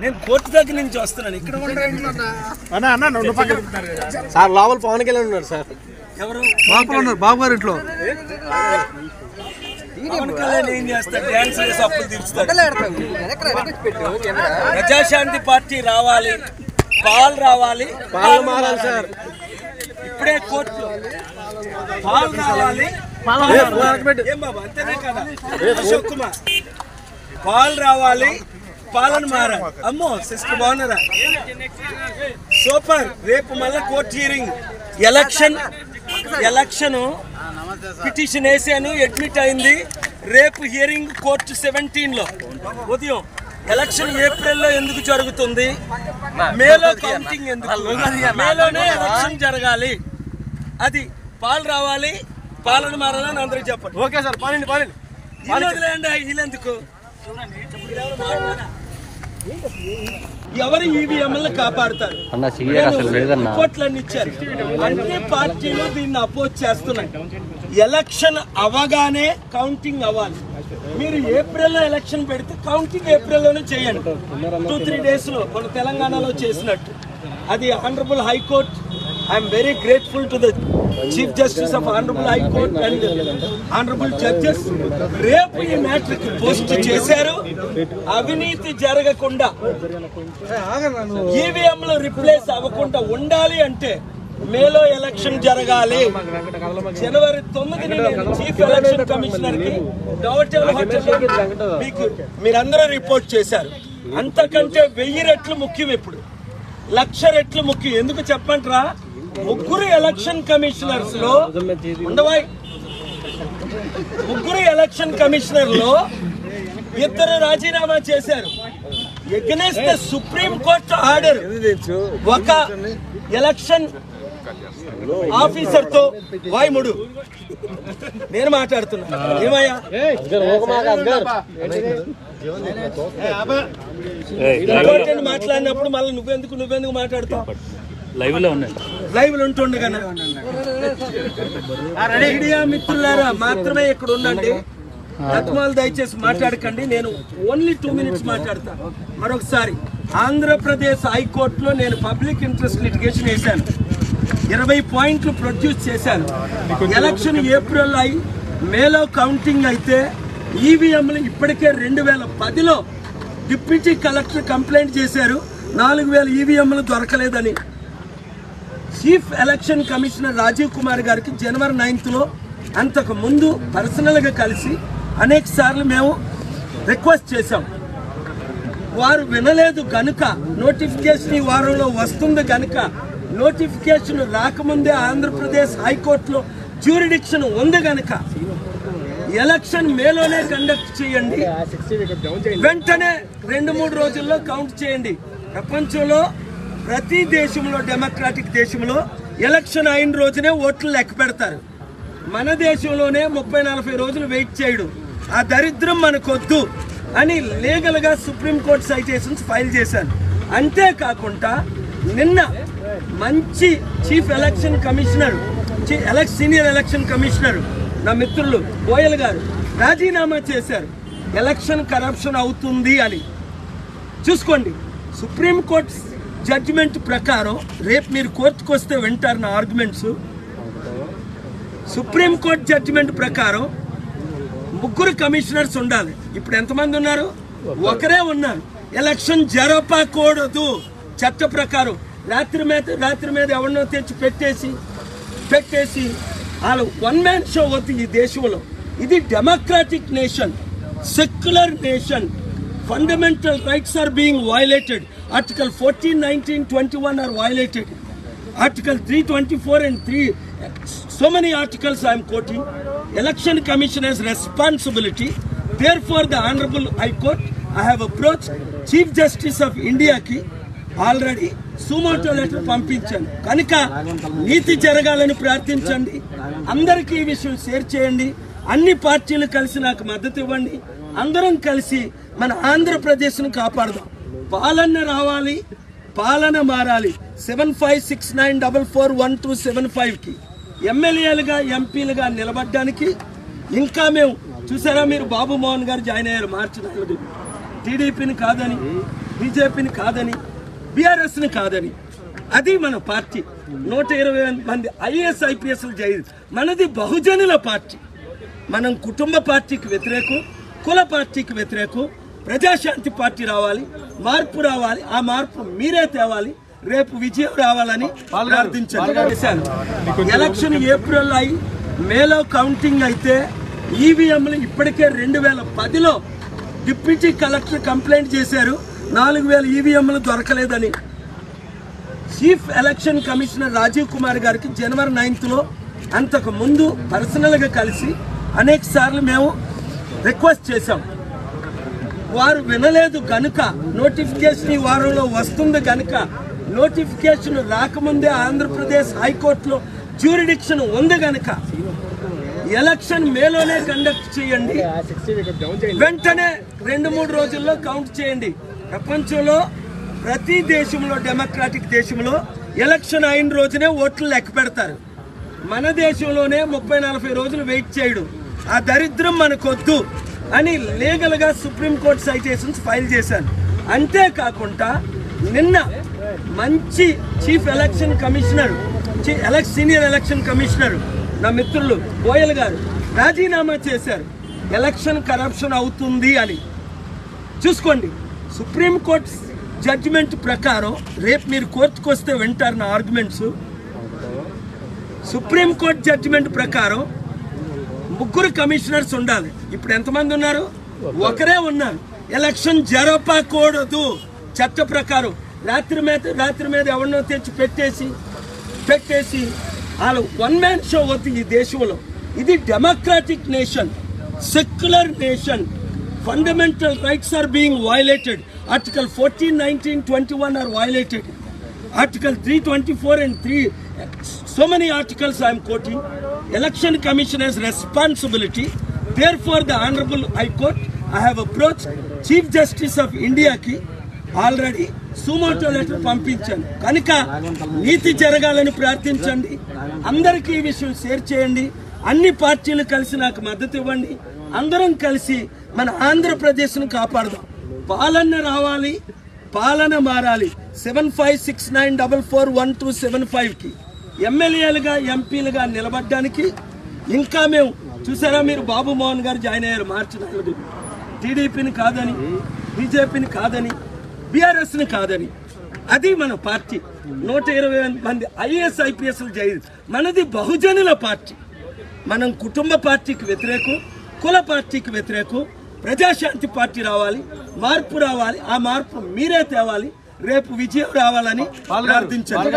నేను కోర్టు దగ్గర నుంచి వస్తున్నాను. ఇక్కడ సార్ లోపల పవన్ కళ్యాణ్ ఉన్నారు సార్. ఎవరు ఉన్నారు బాబు గారు ఇంట్లో. పవన్ కళ్యాణ్ ఏం చేస్తాడు? డ్యాన్స్ చేసి అప్పులు తీర్చుతాడు. ప్రజాశాంతి పార్టీ రావాలి, పాలు రావాలి, పాలు మారాలి సార్. ఇప్పుడే కోర్టులో పాలు రావాలి. ఏం బాబా అంతేనే కదా అశోక్ కుమార్? పాలు రావాలి, పాలన మారాలి. అమ్మో సిస్టర్ బాగున్నారా? సూపర్. రేపు మళ్ళీ కోర్టు హియరింగ్. ఎలక్షన్ పిటిషన్ వేసాను, అడ్మిట్ అయింది. రేపు హియరింగ్ కోర్టు 17లో ఉదయం. ఎలక్షన్ ఏప్రిల్లో ఎందుకు జరుగుతుంది? మేలో కౌంటింగ్ ఎందుకు? మేలోనే ఎలక్షన్ జరగాలి. అది పాలు రావాలి, పాలన మారాలని అందరికి చెప్పండి. ఓకే సార్, పాలండి పాలండి. వదిలేండి వీళ్ళెందుకు? ఎవరు ఈవీఎంలను కాపాడుతారు? రిపోర్ట్లన్నీ ఇచ్చారు. అన్ని పార్టీలు దీన్ని అపోజ్ చేస్తున్నాయి. ఎలక్షన్ అవగానే కౌంటింగ్ అవ్వాలి. మీరు ఏప్రిల్లో ఎలక్షన్ పెడితే కౌంటింగ్ ఏప్రిల్లోనే చేయండి. 2-3 డేస్లో మన తెలంగాణలో చేసినట్టు. అది honourable high court. I'm very grateful to the chief justice of honourable high court and honourable judges. రేపు ఈ మ్యాటర్కి పోస్ట్ చేశారు. అవినీతి జరగకుండా, ఈవీఎంలు రిప్లేస్ అవ్వకుండా ఉండాలి అంటే మేలో ఎలక్షన్ జరగాలి. జనవరి 9ని నేను చీఫ్ ఎలక్షన్ కమిషనర్ కి నోవటెల్ హోటల్ మీకు మీరందరూ రిపోర్ట్ చేశారు. అంతకంటే 1000 రెట్లు ముఖ్యం. ఇప్పుడు 1,00,000 రెట్లు ముఖ్యం. ఎందుకు చెప్పంటారా? 3 ఎలక్షన్ కమిషనర్స్ లో ఉండవాయి. 3 ఎలక్షన్ కమిషనర్ లో 2 రాజీనామా చేశారు. Against the supreme court order. ఒక ఎలక్షన్ ఆఫీసర్ తో వాయిముడు నేను మాట్లాడుతున్నా. ఏమయ్యా మాట్లాడినప్పుడు మళ్ళీ నువ్వెందుకు మాట్లాడుతావు? లైవ్ లో ఉంటుండగా మీడియా మిత్రులారా మాత్రమే ఇక్కడ ఉండండి. రత్మాలు దయచేసి మాట్లాడకండి. నేను ఓన్లీ 2 minutes మాట్లాడతా. మరొకసారి ఆంధ్రప్రదేశ్ హైకోర్టులో నేను పబ్లిక్ ఇంట్రెస్ట్ లిటిగేషన్ వేశాను. 20 పాయింట్లు ప్రొడ్యూస్ చేశాను. ఎలక్షన్ ఏప్రిల్లో అయి మేలో కౌంటింగ్ అయితే ఈవీఎంలు ఇప్పటికే 2010లో డిప్యూటీ కలెక్టర్ కంప్లైంట్ చేశారు 4000 ఈవీఎంలు దొరకలేదని. Chief election commissioner Rajiv Kumar గారికి జనవరి 9th అంతకు ముందు పర్సనల్గా కలిసి అనేక సార్లు మేము రిక్వెస్ట్ చేశాం. వారు వినలేదు కనుక నోటిఫికేషన్ ఈ వారంలో వస్తుంది కనుక నోటిఫికేషన్ రాకముందే ఆంధ్రప్రదేశ్ హైకోర్టులో జ్యూరిడిక్షన్ ఉంది కనుక ఎలక్షన్ మేలోనే కండక్ట్ చేయండి. వెంటనే 2-3 రోజుల్లో కౌంట్ చేయండి. ప్రపంచంలో ప్రతి దేశంలో, డెమోక్రాటిక్ దేశంలో ఎలక్షన్ అయిన రోజునే ఓట్లు లెక్క పెడతారు. మన దేశంలోనే 30-40 రోజులు వెయిట్ చేయడం. ఆ దరిద్రం మనకొద్దు అని లీగల్ గా సుప్రీంకోర్టు సైటేషన్స్ ఫైల్ చేశాను. అంతేకాకుండా నిన్న మంచి chief election commissioner, senior election commissioner నా మిత్రులు గోయల్ గారు రాజీనామా చేశారు. ఎలక్షన్ కరప్షన్ అవుతుంది అని. చూసుకోండి, సుప్రీంకోర్టు జడ్జిమెంట్ ప్రకారం రేపు మీరు కోర్టుకు వస్తే వింటారు నా ఆర్గ్యుమెంట్స్. సుప్రీంకోర్టు జడ్జిమెంట్ ప్రకారం 3 కమిషనర్స్ ఉండాలి. ఇప్పుడు ఎంతమంది ఉన్నారు? ఒకరే ఉన్నారు. ఎలక్షన్ జరపకూడదు చట్ట ప్రకారం. రాత్రి మీద ఎవరినో తెచ్చి పెట్టేసి వాళ్ళు 1 man షో అవుతుంది ఈ దేశంలో. ఇది democratic nation, secular nation. Fundamental rights are being violated. Article 14, 19, 21 are violated. Article 324 and 3, so many articles I am quoting. Election Commission has responsibility. Therefore, the Honorable High Court, I have approached Chief Justice of India ki already sumoto letter పంపించాను. కనుక నీతి జరగాలని ప్రార్థించండి. అందరికీ ఈ విషయం share చేయండి. అన్ని పార్టీలు కలిసి నాకు మద్దతు ఇవ్వండి. అందరం కలిసి మన ఆంధ్రప్రదేశ్ను కాపాడదాం. పాలన రావాలి, పాలన మారాలి. 7569441275కి ఎమ్మెల్యేలుగా, ఎంపీలుగా నిలబడడానికి ఇంకా మేము చూసారా మీరు బాబు మోహన్ గారు జాయిన్ అయ్యారు మార్చి 4. టీడీపీని కాదని, బీజేపీని కాదని, బీఆర్ఎస్ని కాదని. అది మన పార్టీ. 120 మంది ఐఏఎస్ ఐపీఎస్లు జైలు. మనది బహుజనుల పార్టీ. మనం కుటుంబ పార్టీకి వ్యతిరేకం, కుల పార్టీకి వ్యతిరేకం. ప్రజాశాంతి పార్టీ రావాలి, మార్పు రావాలి. ఆ మార్పు మీరే తేవాలి. రేపు విజయం రావాలని ప్రార్థించాను. ఎలక్షన్ ఏప్రిల్ అయి మేలో కౌంటింగ్ అయితే ఈవీఎంలు ఇప్పటికే 2010లో డిప్యూటీ కలెక్టర్ కంప్లైంట్ చేశారు 4000 ఈవీఎంలు దొరకలేదని. Chief election commissioner Rajiv Kumar గారికి జనవరి 9th అంతకు ముందు పర్సనల్గా కలిసి అనేక సార్లు మేము రిక్వెస్ట్ చేశాం. వారు వినలేదు కనుక నోటిఫికేషన్ ఈ వారంలో వస్తుంది కనుక నోటిఫికేషన్ రాకముందే ఆంధ్రప్రదేశ్ హైకోర్టులో జ్యూరిడిక్షన్ ఉంది కనుక ఎలక్షన్ మేలోనే కండక్ట్ చేయండి, వెంటనే 2-3 రోజుల్లో కౌంట్ చేయండి. ప్రపంచంలో ప్రతి దేశంలో, డెమోక్రాటిక్ దేశంలో ఎలక్షన్ అయిన రోజునే ఓట్లు లెక్క పెడతారు. మన దేశంలోనే 30-40 రోజులు వెయిట్ చేయడం. ఆ దరిద్రం మనకొద్దు అని లీగల్గా సుప్రీంకోర్టు సైటేషన్స్ ఫైల్ చేశాను. అంతేకాకుండా నిన్న మంచి chief election commissioner, senior election commissioner నా మిత్రులు గోయల్ గారు రాజీనామా చేశారు. ఎలక్షన్ కరప్షన్ అవుతుంది అని. చూసుకోండి, సుప్రీంకోర్టు జడ్జిమెంట్ ప్రకారం రేపు మీరు కోర్టుకు వస్తే వింటారు నా ఆర్గ్యుమెంట్స్. సుప్రీంకోర్టు జడ్జిమెంట్ ప్రకారం 3 కమిషనర్స్ ఉండాలి. ఇప్పుడు ఎంతమంది ఉన్నారు? ఒకరే ఉన్నారు. ఎలక్షన్ జరపకూడదు చట్ట ప్రకారం. రాత్రి మీద ఎవరినో తెచ్చి పెట్టేసి వాళ్ళు 1 man షో అవుతుంది ఈ దేశంలో. ఇది democratic nation, secular nation. Fundamental rights are being violated. Article 14, 19, 21 are violated. Article 324 and 3, so many articles I am quoting. Election Commission has responsibility. Therefore, the Honorable High Court, I have approached Chief Justice of India ki already sumoto letter పంపించాను. కనుక నీతి జరగాలని ప్రార్థించండి. అందరికీ ఈ విషయం share చేయండి. అన్ని పార్టీలు కలిసి నాకు మద్దతు ఇవ్వండి. అందరం కలిసి మన ఆంధ్రప్రదేశ్ను కాపాడదాం. పాలన రావాలి, పాలన మారాలి. 7569441275కి ఎమ్మెల్యేలుగా, ఎంపీలుగా నిలబడ్డానికి ఇంకా మేము చూసారా మీరు బాబు మోహన్ గారు జాయిన్ అయ్యారు మార్చి 4. టీడీపీని కాదని, బీజేపీని కాదని, బీఆర్ఎస్ని కాదని. అది మన పార్టీ. 120 మంది ఐఏఎస్ ఐపీఎస్లు జైలు. మనది బహుజనుల పార్టీ. మనం కుటుంబ పార్టీకి వ్యతిరేకం, కుల పార్టీకి వ్యతిరేకం. ప్రజాశాంతి పార్టీ రావాలి, మార్పు రావాలి. ఆ మార్పు మీరే తేవాలి. రేపు విజయం రావాలని ప్రార్థించాలి.